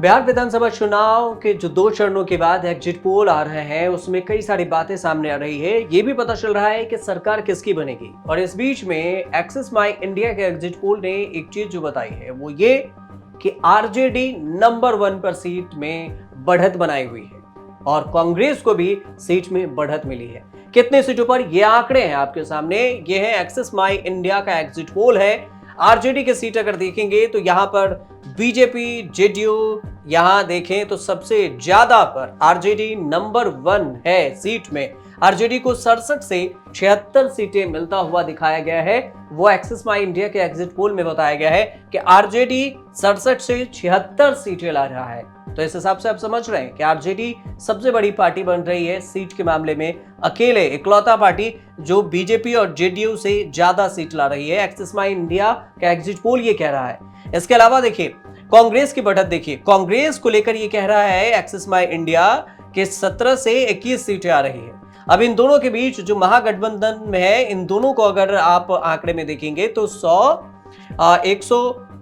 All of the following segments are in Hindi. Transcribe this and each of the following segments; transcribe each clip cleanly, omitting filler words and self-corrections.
बिहार विधानसभा चुनाव के जो 2 चरणों के बाद एग्जिट पोल आ रहे हैं, उसमें कई सारी बातें सामने आ रही है। ये भी पता चल रहा है कि सरकार किसकी बनेगी। और इस बीच में एक्सिस माई इंडिया के एग्जिट पोल ने एक चीज जो बताई है वो ये कि आरजेडी नंबर 1 पर सीट में बढ़त बनाई हुई है और कांग्रेस को भी सीट में बढ़त मिली है। कितने सीटों पर, ये आंकड़े हैं आपके सामने। ये है एक्सिस माई इंडिया का एग्जिट पोल है। आरजेडी की सीट अगर देखेंगे तो यहां पर बीजेपी, जेडीयू, यहां देखें तो सबसे ज्यादा पर आरजेडी नंबर 1 है सीट में। आरजेडी को 67 से 76 सीटें मिलता हुआ दिखाया गया है। वो एक्सिस माई इंडिया के एग्जिट पोल में बताया गया है कि आरजेडी 67 से 76 सीटें ला रहा है। तो इस हिसाब से आप समझ रहे हैं कि आरजेडी सबसे बड़ी पार्टी बन रही है सीट के मामले में। अकेले इकलौता पार्टी जो बीजेपी और जेडीयू से ज्यादा सीट ला रही है। एक्सिस माई इंडिया का एग्जिट पोल ये कह रहा है। इसके अलावा देखिए कांग्रेस की बढ़त, देखिए कांग्रेस को लेकर ये कह रहा है एक्सिस माई इंडिया के 17 से 21 सीटें आ रही है। अब इन दोनों के बीच जो महागठबंधन में है, इन दोनों को अगर आप आंकड़े में देखेंगे तो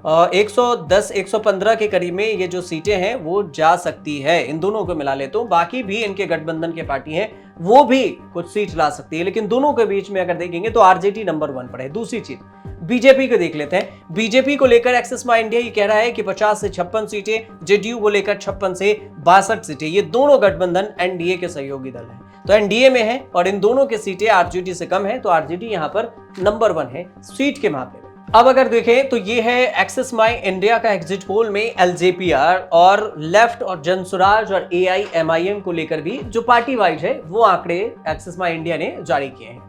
110, 115 के करीब में ये जो सीटें हैं वो जा सकती है। इन दोनों को मिला ले तो बाकी भी इनके गठबंधन के पार्टी हैं वो भी कुछ सीट ला सकती है। लेकिन दोनों के बीच में अगर देखेंगे तो आरजेडी नंबर 1 पर है। दूसरी चीज बीजेपी को देख लेते हैं। बीजेपी को लेकर एक्सिस माई इंडिया ये कह रहा है कि 50 से 56 सीटें, जेडीयू को लेकर 56 से 62 सीटें। ये दोनों गठबंधन एनडीए के सहयोगी दल हैं, तो एनडीए में है और इन दोनों की सीटें आरजेडी से कम है, तो आरजेडी यहां पर नंबर 1 है सीट के मामले में। अब अगर देखें तो ये है एक्सिस माई इंडिया का एग्जिट पोल में एलजेपीआर और लेफ्ट और जनसुराज और एआईएमआईएम को लेकर भी जो पार्टी वाइज है वो आंकड़े एक्सिस माई इंडिया ने जारी किए हैं।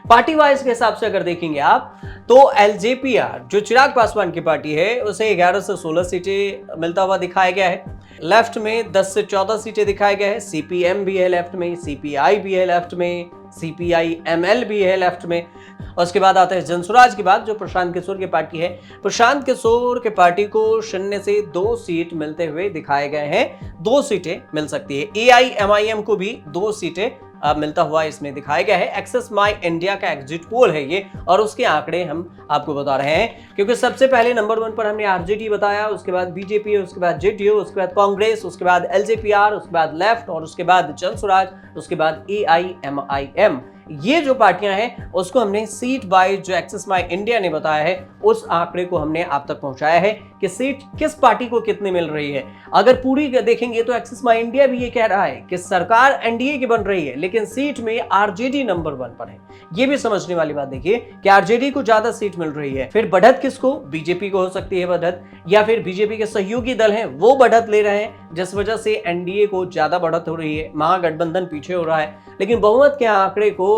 पार्टी वाइज के हिसाब से अगर देखेंगे आप तो एलजेपीआर जो चिराग पासवान की पार्टी है उसे 11 से 16 सीटें मिलता हुआ दिखाया गया है। लेफ्ट में 10 से 14 सीटें दिखाया गया है। सीपीएम भी है लेफ्ट में, सीपीआई भी है लेफ्ट में, सीपीआई-एमएल भी है लेफ्ट में। और उसके बाद आता है जनसुराज की बात जो प्रशांत किशोर की पार्टी है। प्रशांत किशोर के पार्टी को 0 से 2 सीट मिलते हुए दिखाए गए हैं। 2 सीटें मिल सकती है। एआईएमआईएम को भी 2 सीटें मिलता हुआ इसमें दिखाया गया है। एक्सिस माई इंडिया का एग्जिट पोल है ये और उसके आंकड़े हम आपको बता रहे हैं, क्योंकि सबसे पहले नंबर 1 पर हमने आरजेडी बताया, उसके बाद बीजेपी, उसके बाद जेडीयू, उसके बाद कांग्रेस, उसके बाद एलजेपीआर, उसके बाद लेफ्ट और उसके बाद जनसुराज, उसके बाद एआईएमआईएम। ये जो पार्टियां हैं उसको हमने सीट वाइज जो एक्सिस माई इंडिया ने बताया है उस आंकड़े को हमने आप तक पहुंचाया है कि सीट किस पार्टी को कितनी मिल रही है। अगर पूरी देखेंगे तो एक्सिस माई इंडिया भी ये कह रहा है कि सरकार एनडीए की बन रही है लेकिन सीट में आरजेडी नंबर 1 पर है। ये भी समझने वाली बात देखिए कि आरजेडी को ज्यादा सीट मिल रही है। फिर बढ़त किसको, बीजेपी को हो सकती है बढ़त, या फिर बीजेपी के सहयोगी दल हैं वो बढ़त ले रहे हैं जिस वजह से एनडीए को ज्यादा बढ़त हो रही है, महागठबंधन पीछे हो रहा है। लेकिन बहुमत के आंकड़े को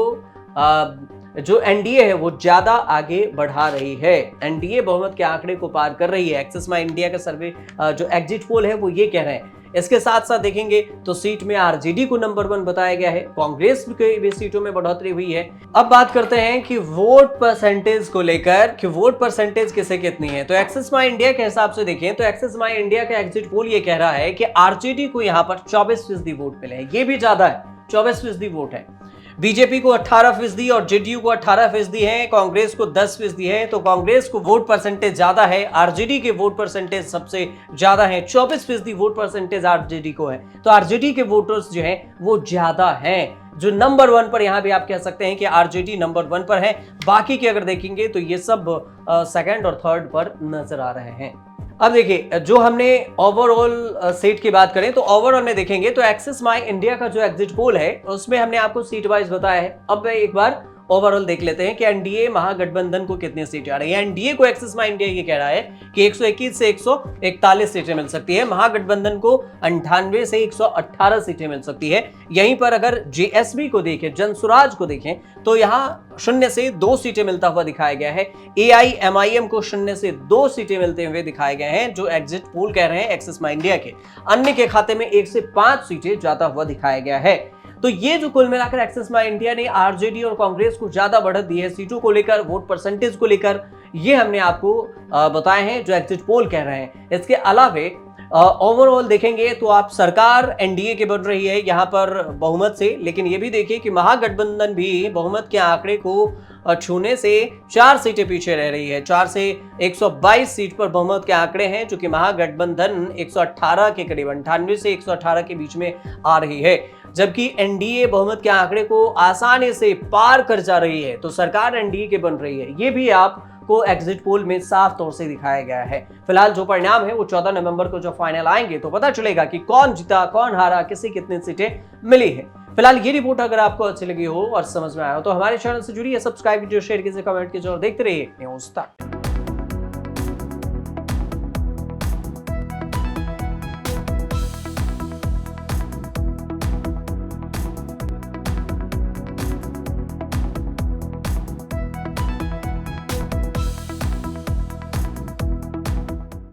जो एनडीए है वो ज्यादा आगे बढ़ा रही है। एनडीए बहुमत के आंकड़े को पार कर रही है। एक्सिस माई इंडिया का सर्वे जो एग्जिट पोल है वो ये कह रहे हैं। इसके साथ साथ देखेंगे तो सीट में आरजेडी को नंबर 1 बताया गया है। कांग्रेस के भी सीटों में बढ़ोतरी हुई है। अब बात करते हैं कि वोट परसेंटेज को लेकर कि वोट परसेंटेज किसे कितनी है। तो एक्सिस माई इंडिया के हिसाब से देखें तो एक्सिस माई इंडिया का एग्जिट पोल ये कह रहा है कि आरजेडी को यहाँ पर 24% वोट मिले हैं। ये भी ज्यादा है, 24% वोट है। बीजेपी को 18% और जेडीयू को 18% है। कांग्रेस को 10% है। तो कांग्रेस को वोट परसेंटेज ज्यादा है। आरजेडी के वोट परसेंटेज सबसे ज्यादा है, 24% वोट परसेंटेज आरजेडी को है। तो आरजेडी के वोटर्स जो हैं वो ज्यादा हैं। जो नंबर 1 पर यहां भी आप कह सकते हैं कि आरजेडी नंबर 1 पर है। बाकी के अगर देखेंगे तो ये सब सेकंड और थर्ड पर नजर आ रहे हैं। अब देखिए जो हमने ओवरऑल सीट की बात करें तो ओवरऑल में देखेंगे तो एक्सिस माई इंडिया का जो एग्जिट पोल है उसमें हमने आपको सीट वाइज बताया है। अब एक बार ओवरऑल देख लेते हैं कि एनडीए महागठबंधन को कितनी सीटें आ रही है। एनडीए को एक्सिस माई इंडिया ये कह रहा है कि 121 से 141 सीटें मिल सकती है। महागठबंधन को 98 से 118 सीटें मिल सकती है। यहीं पर अगर जेएसबी को देखें, जनसुराज को देखें तो यहाँ 0 से 2 सीटें मिलता हुआ दिखाया गया है। एआईएमआईएम को 0 से 2 सीटें मिलते हुए दिखाए गए हैं जो एग्जिट पोल कह रहे हैं एक्सिस माई इंडिया के। अन्य के खाते में 1 से 5 सीटें जाता हुआ दिखाया गया है। तो ये जो कुल मिलाकर एक्सिस माई इंडिया ने आरजेडी और कांग्रेस को ज्यादा बढ़त दी है सीटों को लेकर, वोट परसेंटेज को लेकर, ये हमने आपको बताए हैं जो एग्जिट पोल कह रहे हैं। इसके अलावे ओवरऑल देखेंगे तो आप सरकार एनडीए की बन रही है यहाँ पर बहुमत से, लेकिन ये भी देखिए कि महागठबंधन भी बहुमत के आंकड़े को छूने से 4 सीटें पीछे रह रही है। 4 से 122 सीट पर बहुमत के आंकड़े हैं, जो कि महागठबंधन 118 के करीब 98 से 118 के बीच में आ रही है, जबकि एनडीए बहुमत के आंकड़े को आसानी से पार कर जा रही है। तो सरकार एनडीए के बन रही है, ये भी आपको एग्जिट पोल में साफ तौर से दिखाया गया है। फिलहाल जो परिणाम है वो 14 नवंबर को जब फाइनल आएंगे तो पता चलेगा कि कौन जीता, कौन हारा, किसी कितनी सीटें मिली है। फिलहाल ये रिपोर्ट अगर आपको अच्छी लगी हो और समझ में आया हो तो हमारे चैनल से जुड़िए, सब्सक्राइब कीजिए, शेयर कीजिए, कमेंट कीजिए और देखते रहिए न्यूज़ तक।